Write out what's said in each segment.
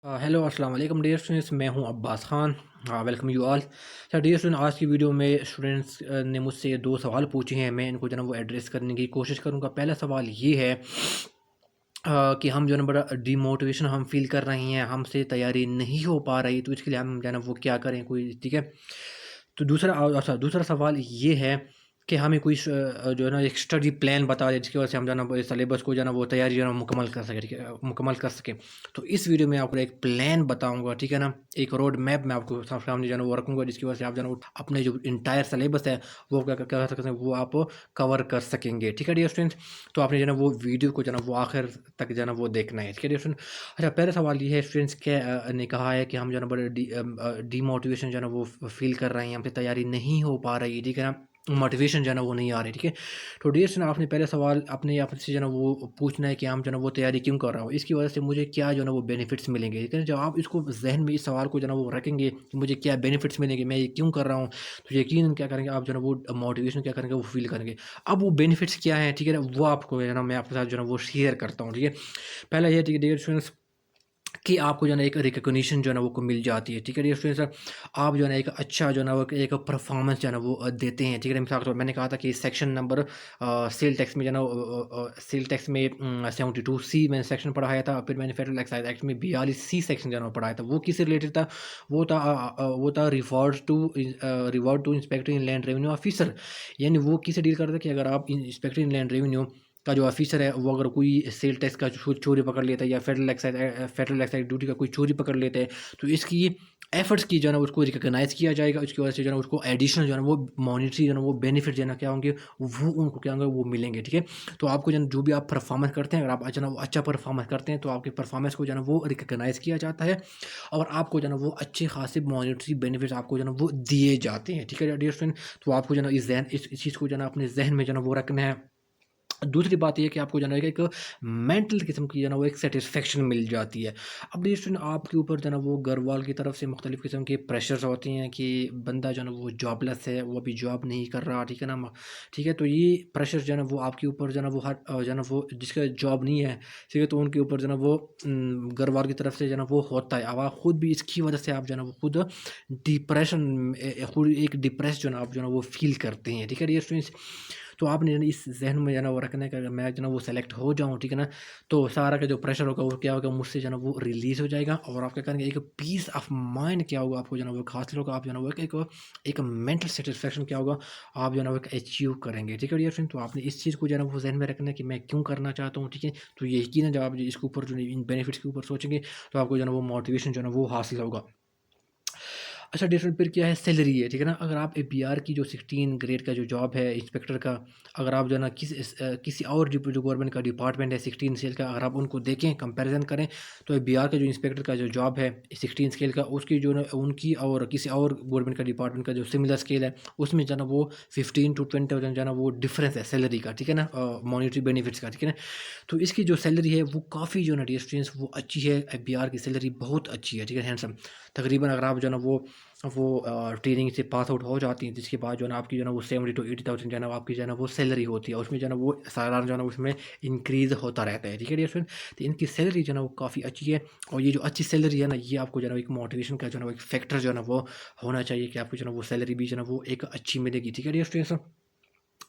Hello अस्सलाम वालेकुम dear students, मैं हूं Abbas Khan. Welcome you all. अच्छा डियर स्टूडेंट, आज की वीडियो में स्टूडेंट्स ने मुझसे दो सवाल पूछे हैं। मैं इनको जो है वो एड्रेस करने की कोशिश करूंगा। पहला सवाल ये है कि हम जो है ना बड़ा डीमोटिवेशन हम फील कर रहे हैं, हमसे तैयारी नहीं हो पा रही, तो इसके लिए हम जो है ना वो क्या करें कोई, ठीक है। तो अच्छा, दूसरा सवाल ये है कि हमें कोई जो है ना एक स्टडी प्लान बता दें जिसकी वजह से हम जो है ना सिलेबस को जो है ना वो तैयारी जो है ना मुकम्मल कर सकें, ठीक है, मुकम्मल कर सकें। तो इस वीडियो में आपको एक प्लान बताऊंगा, ठीक है ना, एक रोड मैप मैं आपको सामने जो है ना वो रखूंगा, जिसकी वजह से आप जो है ना अपने जो इंटायर सिलेबस है वो क्या क्या कर सकते हैं, वो आप कवर कर सकेंगे, ठीक है डियर स्टूडेंट्स। तो आपने जो है ना वो वीडियो को जो है ना वो आखिर तक जो है ना वो देखना है, ठीक है डियर स्टूडेंट। अच्छा, पहला सवाल ये है स्टूडेंट्स के ने कहा है कि हम जो है ना बड़े डीमोटिवेशन जो है ना वो फील कर रहे हैं, हमसे तैयारी नहीं हो पा रही है, ठीक है ना, मोटिवेशन जो है ना वो नहीं आ रही, ठीक है। तो डियर स्टूडेंट, आपने पहले सवाल अपने आप से जो है ना वो पूछना है कि हम जो है ना वो तैयारी क्यों कर रहा हूँ, इसकी वजह से मुझे क्या जो है ना वो बेनिफिट्स मिलेंगे, ठीक है। जब आप इसको जहन में इस सवाल को जो है ना वो रखेंगे कि मुझे क्या बेनिफिट्स मिलेंगे, मैं ये क्यों कर रहा हूँ, तो यकीन क्या करेंगे आप जो है ना वो मोटिवेशन क्या करेंगे, वो फील करेंगे। अब वो बेनिफिट्स क्या हैं, ठीक है ना, वो आपको जो है ना मैं आपके साथ जो है ना वो शेयर करता हूँ, ठीक है। पहला ये, ठीक है डियर स्टूडेंट्स, कि आपको जो है ना एक रिकॉग्निशन जो है ना वो को मिल जाती है, ठीक है डियर स्टूडेंट्स। आप जो है ना एक अच्छा जो है ना वो एक परफॉर्मेंस जो है ना वो देते हैं, ठीक है। मिसाल के तौर पर मैंने कहा था कि सेक्शन नंबर सेल टैक्स में जो है ना सेल टैक्स में 72C मैंने सेक्शन पढ़ाया था। फिर मैंने फेडरल एक्साइज एक्ट में 42C सेक्शन जो है ना वो पढ़ाया था। वो किससे रिलेटेड था? वो था reward to inspector in land revenue officer. यानी वो किससे डील करता है कि अगर आप इंस्पेक्टर इन लैंड रेवेन्यू का जो ऑफिसर है वो अगर कोई सेल टैक्स का चोरी पकड़ लेता है, या फेडरल एक्साइज ड्यूटी का कोई चोरी पकड़ लेता है, तो इसकी एफर्ट्स की जो है ना उसको रिकॉग्नाइज किया जाएगा। उसकी वजह से जो है ना उसको एडिशनल जो है ना वो मॉनिटरी जो है ना वो बेनिफिट जो है ना क्या होंगे, वो उनको क्या होंगे, वो मिलेंगे, ठीक है। तो आपको जो है ना जो भी आप परफॉर्मेंस करते हैं, अगर आप जो है ना वो अच्छा परफॉर्मेंस करते हैं, तो आपके परफॉर्मेंस को जो है ना वो रिकॉग्नाइज किया जाता है, और आपको जो है ना वो अच्छे खासे मॉनिटरी बेनिफिट्स आपको जो है ना वो दिए जाते हैं, ठीक है डियर स्टूडेंट। तो आपको जो है ना इस चीज़ को जो है ना अपने जहन में जो है ना वो रखना है। दूसरी बात ये है कि आपको जो है ना एक मेंटल किस्म की जो है ना वो एक सेटिस्फेक्शन मिल जाती है। अब ये स्टूडेंट आपके ऊपर जो है ना वो घर वाल की तरफ से मुख्तलिफ़ किस्म के प्रेशर्स होते हैं कि बंदा जो है ना वो जॉबलेस है, वो अभी जॉब नहीं कर रहा, ठीक है ना। ठीक है, तो ये प्रेशर जो है ना वो आपके ऊपर जो है ना वो हर जो है ना वो जिसका जॉब नहीं है, ठीक है, तो उनके ऊपर जो है ना वो घर वाल की तरफ से जो है ना वो होता है। अब आप खुद भी इसकी वजह से आप जो है ना वो खुद डिप्रेशन खुद एक डिप्रेस जो है ना आप जो है ना वो फील करते हैं, ठीक है ये स्टूडेंट्स। तो आपने इस ज़हन में जो है ना वो रखना है कि अगर मैं जो है ना वो सेलेक्ट हो जाऊँ, ठीक है ना, तो सारा का जो प्रेशर होगा वो क्या होगा, मुझसे जो है ना वो रिलीज़ हो जाएगा, और आप क्या करेंगे, एक पीस ऑफ माइंड क्या होगा आपको जो है ना वो हासिल होगा। आप जो है ना वो एक मेंटल सेटिस्फेक्शन क्या होगा, आप जो है ना वो एक अचीव करेंगे, ठीक है डियर फ्रेंड। तो आपने इस चीज़ को जो है ना वो ज़हन में रखना है कि मैं क्यों करना चाहता हूँ, ठीक है। तो ये यकीनन जब आप इसके ऊपर जो इन बेनिफिट्स के ऊपर सोचेंगे, तो आपको जो है ना वो मोटिवेशन जो है ना वो हासिल होगा। अच्छा डिफरेंट फिर क्या है, सैलरी है, ठीक है ना। अगर आप एपीआर की जो 16 ग्रेड का जो जॉब है इंस्पेक्टर का, अगर आप जो है ना किसी और जो गवर्नमेंट का डिपार्टमेंट है 16 स्केल का, अगर आप उनको देखें, कंपैरिजन करें, तो एपीआर का जो इंस्पेक्टर का जो जॉब है 16 स्केल का, उसकी जो ना उनकी और किसी और गवर्नमेंट का डिपार्टमेंट का जो सिमिलर स्केल है, उसमें जो है ना वो 15 to 20,000 जो है ना वो डिफरेंस है सैलरी का, ठीक है ना, मॉनिटरी बेनिफिट्स का, ठीक है ना। तो इसकी जो सैलरी है वो काफ़ी जो है ना डियर स्टूडेंट्स वो अच्छी है। एपीआर की सैलरी बहुत अच्छी है, ठीक है, हैंडसम। तकरीबन अगर आप जो है ना वो ट्रेनिंग से पास आउट हो जाती हैं, जिसके बाद जो है ना आपकी जो है ना वो 70 to 80,000 जो है ना आपकी जो है ना वो सैलरी होती है, उसमें जो है ना वो सालाना जो है ना उसमें इंक्रीज़ होता रहता है, ठीक है डियर फ्रेंड। तो इनकी सैलरी जो है ना वो काफ़ी अच्छी है, और ये जो अच्छी सैलरी है ना, ये आपको जो है ना एक मोटिवेशन का जो है ना वो एक फैक्टर जो है ना वो होना चाहिए कि आपको जो है ना वो सैलरी भी जो है ना वो एक अच्छी मिलेगी, ठीक है डियर स्टूडेंट्स।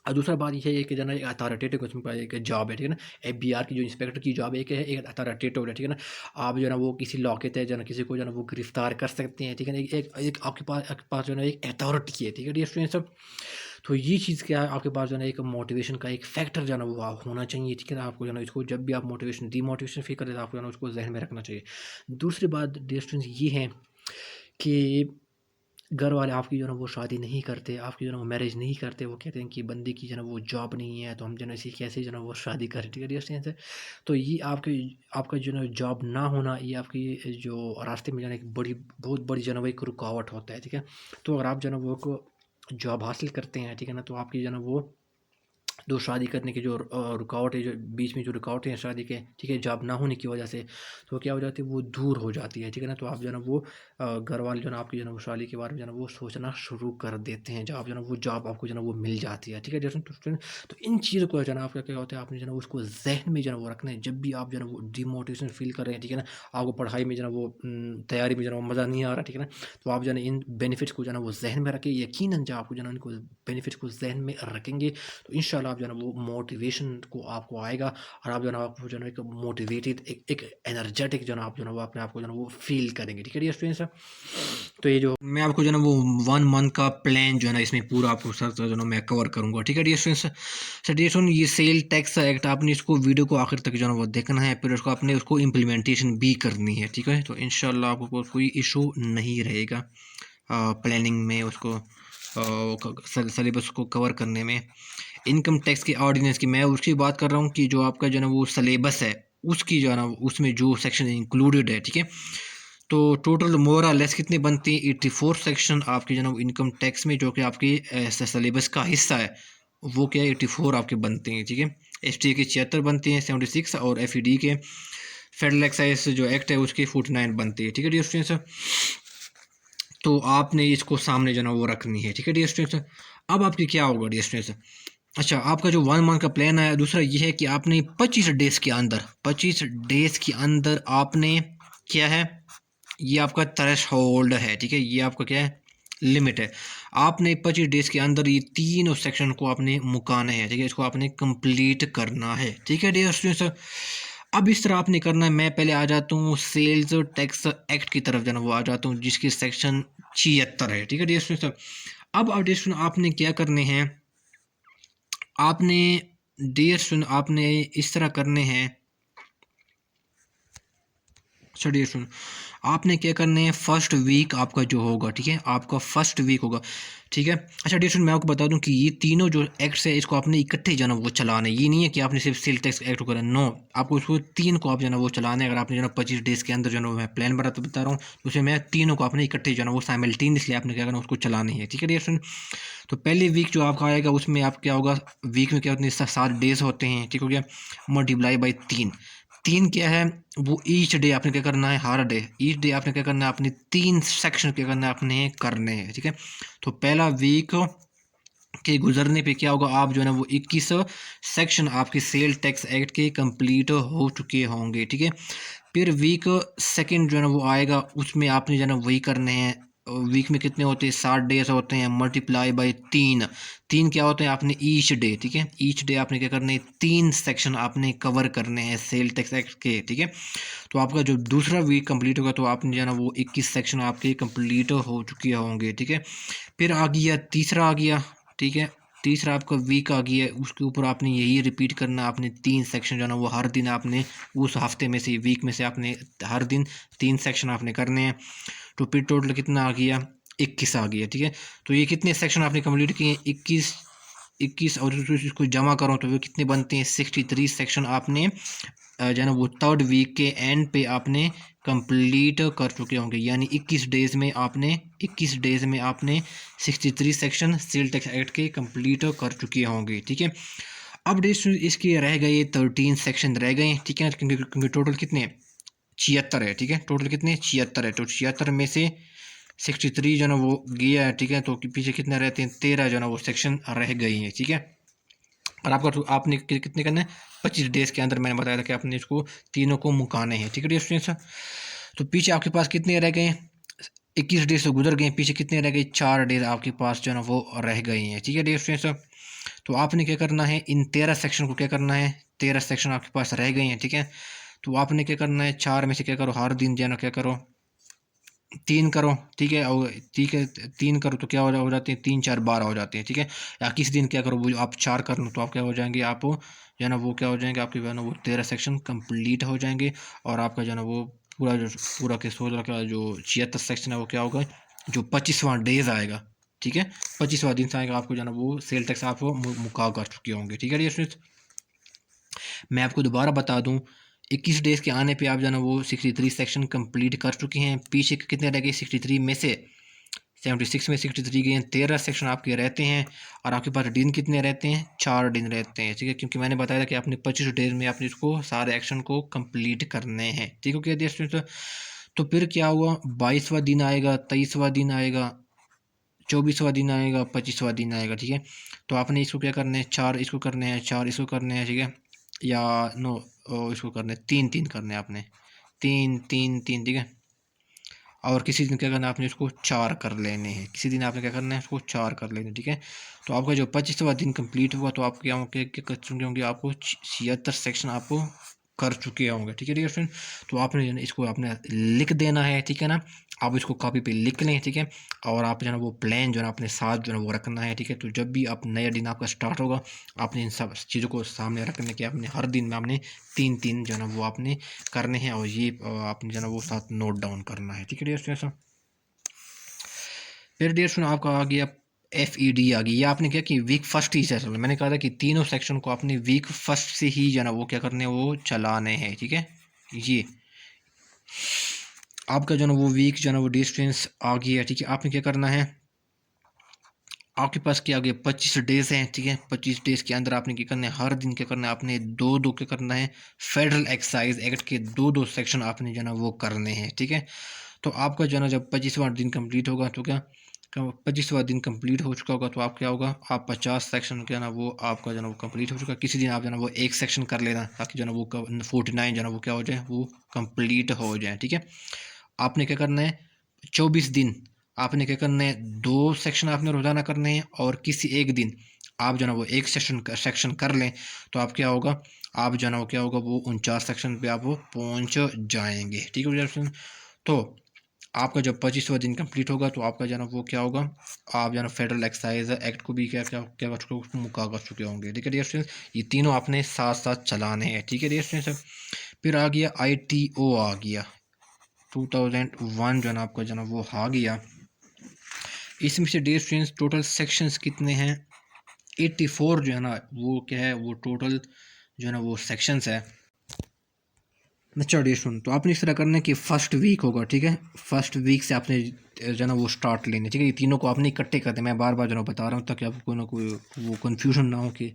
और दूसरा बात ये है कि जो है ना एक अथॉरिटेटिव किस्म का एक जॉब है, ठीक है ना। एफबीआर की जो इंस्पेक्टर की जॉब एक है, एक अथॉरिटेटिव है, ठीक है ना। आप जो है ना वो किसी लॉ के तहत जो है ना किसी को जो है ना वो गिरफ्तार कर सकते हैं, ठीक है ना। एक आपके पास जो है ना एक अथॉरिटी है, ठीक है डियर स्टूडेंट्स सब। तो ये चीज़ क्या है, आपके पास जो है ना एक मोटिवेशन का एक फैक्टर जो है ना वो होना चाहिए, ठीक है ना। आपको जो है ना इसको जब भी आप मोटिवेशन डीमोटिवेशन फील करें, तो आपको जो है ना उसको जहन में रखना चाहिए। दूसरी बात डियर स्टूडेंट्स ये है कि घर वाले आपकी जो है ना वो शादी नहीं करते, आपकी जो है ना वो मैरिज नहीं करते। वो कहते हैं कि बंदे की जो है ना वो जॉब नहीं है, तो हम जो है ना इसी कैसे जो है ना वो शादी करें, ठीक है डियर स्टूडेंट्स है। तो ये आपका जो है ना जॉब ना होना, ये आपकी जो रास्ते में जो है ना एक बहुत बड़ी जो है ना वो एक रुकावट होता है, ठीक है। तो अगर आप जो है ना वो को जॉब हासिल करते हैं, ठीक है ना, तो आपकी जो है ना वो जो शादी करने की जो रुकावट है, जो बीच में जो रुकावटें हैं शादी के, ठीक है, जॉब ना होने की वजह से, तो क्या हो जाती है, वो दूर हो जाती है, ठीक है ना। तो आप जो है ना वो घर वाले जो है ना आपकी जो है ना वो शादी के बारे में जो है ना वो सोचना शुरू कर देते हैं, जब आप जो है ना वो जॉब आपको जो है ना वो मिल जाती है, ठीक है। जैसे तो इन चीज़ों को जो है ना आपका क्या होता है, आपने जो है ना उसको जहन में जो है ना वो रखना है, जब भी आप जो है ना वो डिमोटिवेशन फील कर रहे हैं, ठीक है ना, आपको पढ़ाई में जो है ना वो तैयारी में जो है ना वो मज़ा नहीं आ रहा, ठीक है ना, तो आप जो है ना इन बेनिफिट्स को जो है ना वो जहन में रखें। यकीनन जब आपको जो है ना इनको बेनिफिट्स को जहन में रखेंगे, तो इंशाल्लाह आप जो है ना वो मोटिवेशन को आपको आएगा, और आप जो है ना आपको जो है ना एक मोटिवेटेड, एक एनर्जेटिक जो है ना आप जो है ना वो अपने आप को जो है ना वो फील करेंगे, ठीक है डियर स्टूडेंट्स। तो ये जो मैं आपको जो है ना वो 1 मंथ का प्लान जो है ना इसमें पूरा आपको सर जो है ना मैं कवर करूँगा, ठीक है dear students. Sir dear student, ये सेल टैक्स एक्ट आपने इसको वीडियो को आखिर तक जो है ना वो देखना है, फिर उसको आपने उसको इम्प्लीमेंटेशन भी करनी है, ठीक है। तो इंशाल्लाह आपको कोई इशू नहीं रहेगा प्लानिंग में, उसको सिलेबस को कवर करने में। इनकम टैक्स के ऑर्डिनेंस की मैं उसकी बात कर रहा हूँ कि जो आपका जो है ना वो सिलेबस है, उसकी जो है ना उसमें जो सेक्शन इंक्लूडेड है, ठीक है। तो टोटल मोर और लेस कितने बनते हैं, 84 सेक्शन आपके जो है ना इनकम टैक्स में, जो कि आपके सिलेबस का हिस्सा है, वो क्या है 84 आपके बनते हैं, ठीक है। एसटी के 76 बनते हैं, 76, और एफईडी के फेडरल एक्साइज जो एक्ट है उसके 49 बनते हैं, ठीक है डियर स्टूडेंट्स। तो आपने इसको सामने जो है ना वो रखनी है, ठीक है डियर स्टूडेंट्स। अब आपकी क्या होगा डियर स्टूडेंट्स, अच्छा आपका जो 1 मंथ का प्लान है, दूसरा ये है कि आपने 25 डेज के अंदर आपने क्या है, ये आपका थ्रेश होल्ड है, ठीक है, ये आपका क्या है, लिमिट है। आपने 25 डेज के अंदर ये तीनों सेक्शन को आपने मुकाना है, ठीक है, इसको आपने कंप्लीट करना है, ठीक है डियर स्टूडेंट्स। अब इस तरह आपने करना है, मैं पहले आ जाता हूँ सेल्स टैक्स एक्ट की तरफ, जाना वो आ जाता हूँ जिसकी सेक्शन 76 है, ठीक है डियर स्टूडेंट्स। अब डियर स्टूडेंट आपने क्या करने हैं, आपने डियर स्टूडेंट आपने इस तरह करने हैं, अच्छा डियर स्टूडेंट आपने क्या करने हैं, फर्स्ट वीक आपका जो होगा, ठीक है, आपका फर्स्ट वीक होगा, ठीक है। अच्छा डियर स्टूडेंट मैं आपको बता दूं कि ये तीनों जो एक्ट्स है इसको आपने इकट्ठे जाना वो चलाना है, ये नहीं है कि आपने सिर्फ सेल टैक्स एक्ट करा, नो, आपको उसको तीन को आप जाना वो चलाना है। अगर आपने जो है 25 डेज के अंदर जो है मैं प्लान बता रहा हूँ, तो उसमें मैं तीनों को आपने इकट्ठे जो है वो साइमल्टेनियसली आपने क्या करना उसको चलानी है, ठीक है डियर स्टूडेंट। तो पहले वीक जो आपका आएगा उसमें आप क्या होगा, वीक में क्या होते हैं 7 डेज होते हैं, ठीक हो गया, मल्टीप्लाई बाई 3, तीन क्या है, वो ईच डे आपने क्या करना है, हर डे ईच डे आपने क्या करना है, अपने 3 सेक्शन क्या करना है, अपने करने हैं, ठीक है। तो पहला वीक के गुजरने पे क्या होगा, आप जो है ना वो 21 सेक्शन आपके सेल टैक्स एक्ट के कंप्लीट हो चुके होंगे, ठीक है। फिर वीक सेकंड जो है ना वो आएगा, उसमें आपने जो है ना वही करने हैं। वीक में कितने होते हैं, 60 डेज होते हैं, मल्टीप्लाई बाई 3, तीन क्या होते हैं आपने ईच डे, ठीक है, ईच डे आपने क्या करने हैं, 3 सेक्शन आपने कवर करने हैं सेल टैक्स एक्ट के, ठीक है। तो आपका जो दूसरा वीक कंप्लीट होगा, तो आपने जो है ना वो 21 सेक्शन आपके कंप्लीट हो चुके होंगे, ठीक है। फिर आ गया तीसरा आ गया, ठीक है, तीसरा आपका वीक आ गया, उसके ऊपर आपने यही रिपीट करना, आपने 3 सेक्शन जो है ना वो हर दिन आपने उस हफ्ते में से, वीक में से आपने हर दिन 3 सेक्शन आपने करने हैं। तो फिर टोटल कितना आ गया, 21 आ गया, ठीक है। तो ये कितने सेक्शन आपने कंप्लीट किए, 21, 21, और इसको जमा करो तो वो कितने बनते हैं, 63 सेक्शन आपने जो है ना वो थर्ड वीक के एंड पे आपने कंप्लीट कर चुके होंगे, यानी 21 डेज में आपने 63 सेक्शन सेल टैक्स एक्ट के कंप्लीट कर चुके होंगे, ठीक है। अब डेज इसके रह गए 13 सेक्शन रह गए, ठीक है, क्योंकि टोटल कितने 76 है, ठीक है, टोटल कितने 76 है, तो 76 में से 63 जो ना वो गया है, ठीक है, तो पीछे कितने रहते हैं, 13 जो ना वो सेक्शन रह गए हैं, ठीक है। और आपका आपने कितने करने हैं, 25 डेज के अंदर मैंने बताया था कि आपने इसको तीनों को मुकाने हैं, ठीक है डियर स्टूडेंट्स। तो पीछे आपके पास कितने रह गए, 21 डेज तो गुजर गए, पीछे कितने रह गए, 4 डेज आपके पास जो है ना वो रह गए हैं, ठीक है डियर स्टूडेंट्स। तो आपने क्या करना है, इन 13 सेक्शन को क्या करना है, 13 सेक्शन आपके पास रह गए हैं, ठीक है। तो आपने क्या करना है, 4 में से क्या करो, हर दिन जो है ना क्या करो, 3 करो, ठीक है, और ठीक है 3 करो तो क्या हो जाते हैं, 3 4 12 हो जाते हैं, ठीक है। या किस दिन क्या करो, वो आप 4 कर लो तो आप क्या हो जाएंगे, आप जो है ना वो क्या हो जाएंगे, आपके जो है ना वो 13 सेक्शन कंप्लीट हो जाएंगे, और आपका जो है ना वो पूरा के 16 का जो 76 सेक्शन है वो क्या होगा, जो 25वां डेज आएगा, ठीक है, 25वां दिन से आएगा, आपको जो है ना वो सेल टैक्स आप मुका कर चुके होंगे, ठीक है डियर। मैं आपको दोबारा बता दूं, 21 डेज के आने पे आप जो है ना वो 63 सेक्शन कंप्लीट कर चुके हैं, पीछे कितने रह गए, 63 में से 76 में 63 गए हैं, 13 सेक्शन आपके रहते हैं और आपके पास दिन कितने रहते हैं, 4 दिन रहते हैं, ठीक है। क्योंकि मैंने बताया था कि आपने 25 डेज में आपने इसको सारे एक्शन को कंप्लीट करने हैं, ठीक है। डियर स्टूडेंट्स, तो फिर क्या हुआ, 22वां दिन आएगा, 23वां दिन आएगा, 24वां दिन आएगा, 25वां दिन आएगा, ठीक है। तो आपने इसको क्या करना है, 4 इसको करने हैं, 4 इसको करने हैं, ठीक है। या नो, इसको करने हैं, 3 करने हैं आपने, 3 ठीक है। और किसी दिन क्या करना है, आपने इसको 4 कर लेने हैं, किसी दिन आपने क्या करना है, इसको 4 कर लेने, ठीक है। तो आपका जो 25वां दिन कंप्लीट हुआ तो आप क्या कर चुके होंगे, आपको 76 सेक्शन आपको कर चुके होंगे, ठीक है डियर फ्रेंड। तो आपने जो है इसको आपने लिख देना है, ठीक है ना। आप इसको कॉपी पे लिख लें, ठीक है। और आप जो है वो प्लान जो है अपने साथ जो है वो रखना है, ठीक है। तो जब भी आप नया दिन आपका स्टार्ट होगा, आपने इन सब चीज़ों को सामने रखने के आपने हर दिन में आपने 3 जो है वो आपने करने हैं और ये आपने जो है वो साथ नोट डाउन करना है, ठीक है डियर स्टूडेंट्स। फिर डियर स्टूडेंट आपका आ गया FED आ गई। ये आपने क्या कि वीक फर्स्ट ही से चलना, मैंने कहा था कि तीनों सेक्शन को आपने वीक फर्स्ट से ही जो है वो क्या करने हैं, वो चलाने हैं, ठीक है। ये आपका जो है वो वीक जो है वो डिस्टेंस आ गया, ठीक है। आपने क्या करना है, आपके पास क्या आ गया, 25 डेज हैं, ठीक है। 25 डेज के अंदर आपने क्या करना है, हर दिन क्या करना है, आपने दो क्या करना है, फेडरल एक्साइज एक्ट के दो सेक्शन आपने जो है वो करने हैं, ठीक है। तो आपका जो है ना जब 25वां दिन कंप्लीट होगा तो क्या 25वां दिन कंप्लीट हो चुका होगा तो आप क्या होगा, आप 50 सेक्शन क्या ना वो आपका जो है वो कंप्लीट हो चुका। किसी दिन आप जो है वो एक सेक्शन कर लेना ताकि जो है वो 49 जो है वो क्या हो जाए, वो कंप्लीट हो जाए, ठीक है। आपने क्या करना है, 24 दिन आपने क्या करना है, 2 सेक्शन आपने रोज़ाना करने हैं और किसी एक दिन आप जो है ना वो एक सेक्शन कर लें तो आप क्या होगा, आप जो है ना वो क्या होगा, वो 49 सेक्शन पे आप वो पहुँच जाएंगे, ठीक है। तो आपका जब 25वां दिन कंप्लीट होगा तो आपका जो है ना वो क्या होगा, आप जो है ना फेडरल एक्साइज एक्ट को भी क्या क्या क्या कर चुके हो, मुका कर चुके होंगे, ठीक है डियर स्टूडेंट्स। ये तीनों आपने साथ साथ चलाने हैं, ठीक है डियर स्टूडेंट्स। फिर आ गया ITO आ गया, 2001 जो है ना आपका जो है ना वो आ गया। इसमें से डियर स्टूडेंट्स टोटल सेक्शंस कितने हैं, 84 जो है ना वो क्या है, वो टोटल जो है ना वो सेक्शंस है। अच्छा डियर स्टूडेंट, तो आपने इस तरह करना है कि फर्स्ट वीक होगा, ठीक है। फर्स्ट वीक से आपने जो है ना वो स्टार्ट लेने, ठीक है। ये तीनों को आपने इकट्ठे करते हैं, मैं बार बार जो है बता रहा हूँ ताकि आपको कोई ना कोई वो कन्फ्यूजन ना हो कि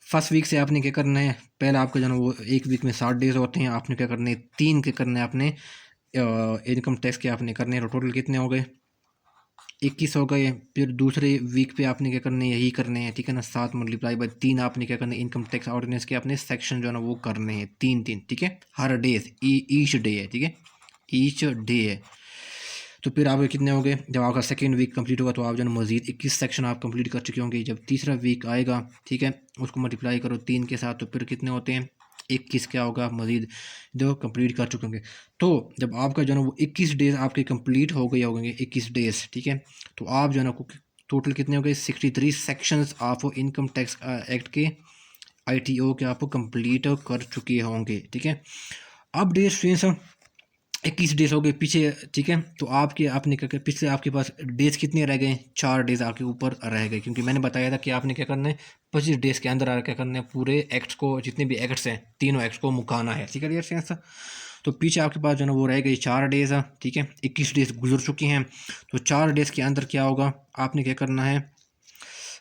फर्स्ट वीक से आपने क्या करना है। पहले आपका जो है ना वो एक वीक में 60 डेज होते हैं, आपने क्या करने हैं, 3 के करने हैं आपने इनकम टैक्स के आपने करने हैं, तो टोटल कितने हो गए, 21 हो गए। फिर दूसरे वीक पे आपने क्या करने हैं, यही करने हैं, ठीक है ना। 7 मल्टीप्लाई बाय 3 आपने क्या करना है, इनकम टैक्स ऑर्डिनेंस के अपने सेक्शन जो है ना वो करने हैं, 3, ठीक है। हर डेज ईच डे है, ठीक है, ईच डे है। तो फिर आपके कितने हो गए, जब आपका सेकेंड वीक कंप्लीट होगा तो आप जो है मजीद 21 सेक्शन आप कंप्लीट कर चुके होंगे। जब तीसरा वीक आएगा, ठीक है, उसको मल्टीप्लाई करो 3 के साथ तो फिर कितने होते हैं, 21 क्या होगा, मजीद जो कंप्लीट कर चुके होंगे। तो जब आपका जो है ना वो 21 डेज आपके कंप्लीट हो गए होंगे, 21 डेज, ठीक है। तो आप जो है ना टोटल कितने हो गए, 63 सेक्शंस आप इनकम टैक्स एक्ट के ITO के आप कंप्लीट कर चुके होंगे, ठीक है। अब डेज स्टूडेंट्स 21 डेज हो गए पीछे, ठीक है। तो आपके आपने क्या पिछले आपके पास डेज कितने रह गए, 4 डेज आपके ऊपर रह गए, क्योंकि मैंने बताया था कि आपने क्या करना है, 25 डेज के अंदर क्या करना है, पूरे एक्ट्स को, जितने भी एक्ट्स हैं तीनों एक्ट्स को मुकाना है, ठीक है डियर फ्रेंड्स। तो पीछे आपके पास जो है ना वो रह गई 4 डेज, ठीक है। 21 डेज गुजर चुके हैं, तो 4 डेज के अंदर क्या होगा, आपने क्या करना है,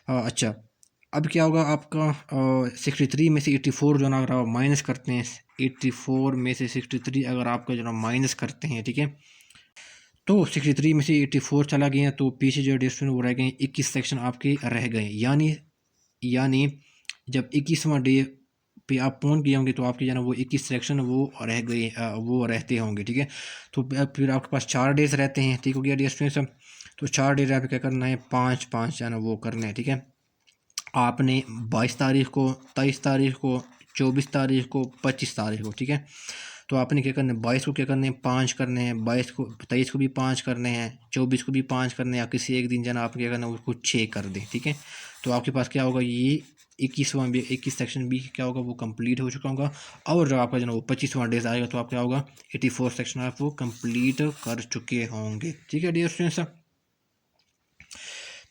अच्छा अब क्या होगा आपका, 63 में से 84 जो है ना अगर आप माइनस करते हैं, 84 में से 63 अगर आपका जो है माइनस करते हैं, ठीक है। तो 63 में से 84 चला गया तो पीछे जो डिस्टेंस वो रह गए 21 सेक्शन आपके रह गए, यानी जब 21वां डे पे आप पहुंच गए होंगे तो आपके जो है ना वो 21 सेक्शन वो रह गए, वो रहते होंगे, ठीक है। तो फिर आपके पास 4 डेज रहते हैं, ठीक हो गया डिस्टेंस। तो 4 डेज आप क्या करना है, 5 जो है ना वो करना है, ठीक है। आपने 22 तारीख को, 23 तारीख को, 24 तारीख को, 25 तारीख को, ठीक है। तो आपने क्या करना है, 22 को क्या करने हैं, 5 करने हैं, 22 को 23 को भी 5 करने हैं, 24 को भी 5 करने हैं, या किसी एक दिन जाना आप क्या करना है उसको 6 कर दें, ठीक है। तो आपके पास क्या होगा, ये 21वां भी 21 सेक्शन भी क्या होगा, वो कंप्लीट हो चुका होगा। और जब आपका जो है वो 25वां डेज आएगा तो आप क्या होगा, 84 सेक्शन आप वो कंप्लीट कर चुके होंगे, ठीक है डियर स्टूडेंट्स।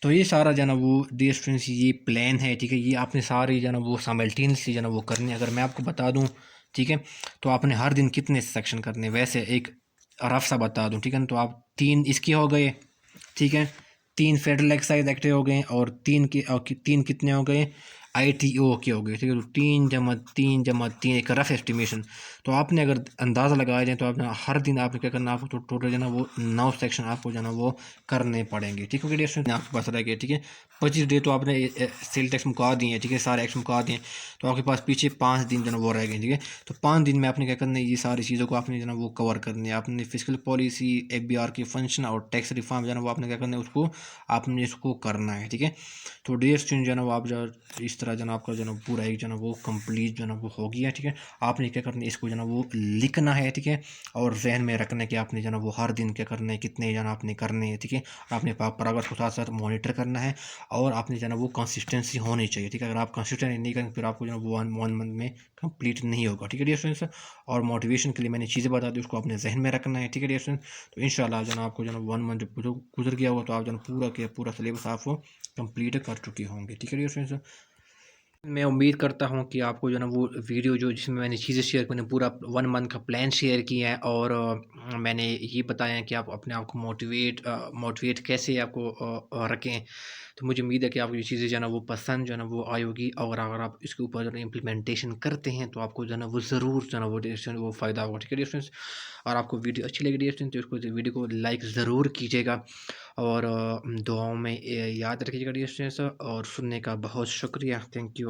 तो ये सारा जो है ना वो डियर स्टूडेंट्स ये प्लान है, ठीक है। ये आपने सारी जो है ना वो साइमल्टेनियसली जो है ना वो करनी है। अगर मैं आपको बता दूं, ठीक है, तो आपने हर दिन कितने सेक्शन करने, वैसे एक रफ सा बता दूं, ठीक है ना। तो आप 3 इसके हो गए, ठीक है। 3 फेडरल एक्साइज एक्ट हो गए और 3 कितने हो गए आईटीओ के हो गए। ठीक है, तो 3 + 3 + 3 एक रफ एस्टिमेशन। तो आपने अगर अंदाज़ा लगाया जाए तो आप हर दिन आपने क्या करना, आपको टोटल जो है ना वो 9 सेक्शन आपको जो है ना वो करने पड़ेंगे। ठीक है डियर स्टूडेंट, आपके पास रह गया। ठीक है, 25 डे तो आपने सेल टैक्स मुका दिए हैं। ठीक है, सारे एक्ट मुका दिए हैं, तो आपके पास पीछे 5 दिन जो है वो रह गए। ठीक है, तो 5 दिन में आपने क्या करना है, ये सारी चीज़ों को आपने जो है ना वो कवर करनी है। आपने फिजिकल पॉलिसी, एफबीआर की फंक्शन और टैक्स रिफॉर्म जो है ना वो आपने क्या करना है, उसको आपने इसको करना है। ठीक है, तो डियर स्टूडेंट जो है ना वो आप जो इस तरह जो है ना आपका जो है ना पूरा एक जो है ना वो कंप्लीट जो है ना वो हो गया। ठीक है, आपने क्या करना है, इसको जो है ना वो लिखना है। ठीक है, और जहन में रखना है कि आपने जो है ना वो हर दिन क्या करना है, कितने जो है ना आपने करने हैं। ठीक है, और आपने प्रोग्रेस को साथ साथ मॉनिटर करना है और आपने जो है ना वो कंसिस्टेंसी होनी चाहिए। ठीक है, अगर आप कंसिस्टेंट नहीं करेंगे फिर आपको जो है वो वन मंथ में कंप्लीट नहीं होगा। ठीक है डियर स्टूडेंट्स, और मोटिवेशन के लिए मैंने चीज़ें बता दी, उसको आपने जहन में रखना है। ठीक है डियर स्टूडेंट, तो इंशाल्लाह जो है ना आपको जो है ना 1 मंथ जो गुजर गया होगा तो आप जो है ना पूरा के पूरा सिलेबस आप कंप्लीट कर चुके होंगे। ठीक है डियर फ्रेंड्स, मैं उम्मीद करता हूँ कि आपको जो है ना वो वीडियो जो जिसमें मैंने चीज़ें शेयर मैंने पूरा 1 मंथ का प्लान शेयर किया है और मैंने ये बताया है कि आप अपने आप को मोटिवेट कैसे आपको रखें। तो मुझे उम्मीद है कि आपको ये चीज़ें जो है ना वो पसंद जो है ना वो आई होगी और अगर आप इसके ऊपर जो है इम्प्लीमेंटेशन करते हैं तो आपको जो है ना वो ज़रूर जो है ना वो डिस्टेंस वो फ़ायदा होगा। ठीक है डिस्टेंस, और आपको वीडियो अच्छी लगी डिस्टेंस तो इसको वीडियो को लाइक ज़रूर कीजिएगा और दुआओं में याद रखिएगा डिस्टेंस, और सुनने का बहुत शुक्रिया। Thank you.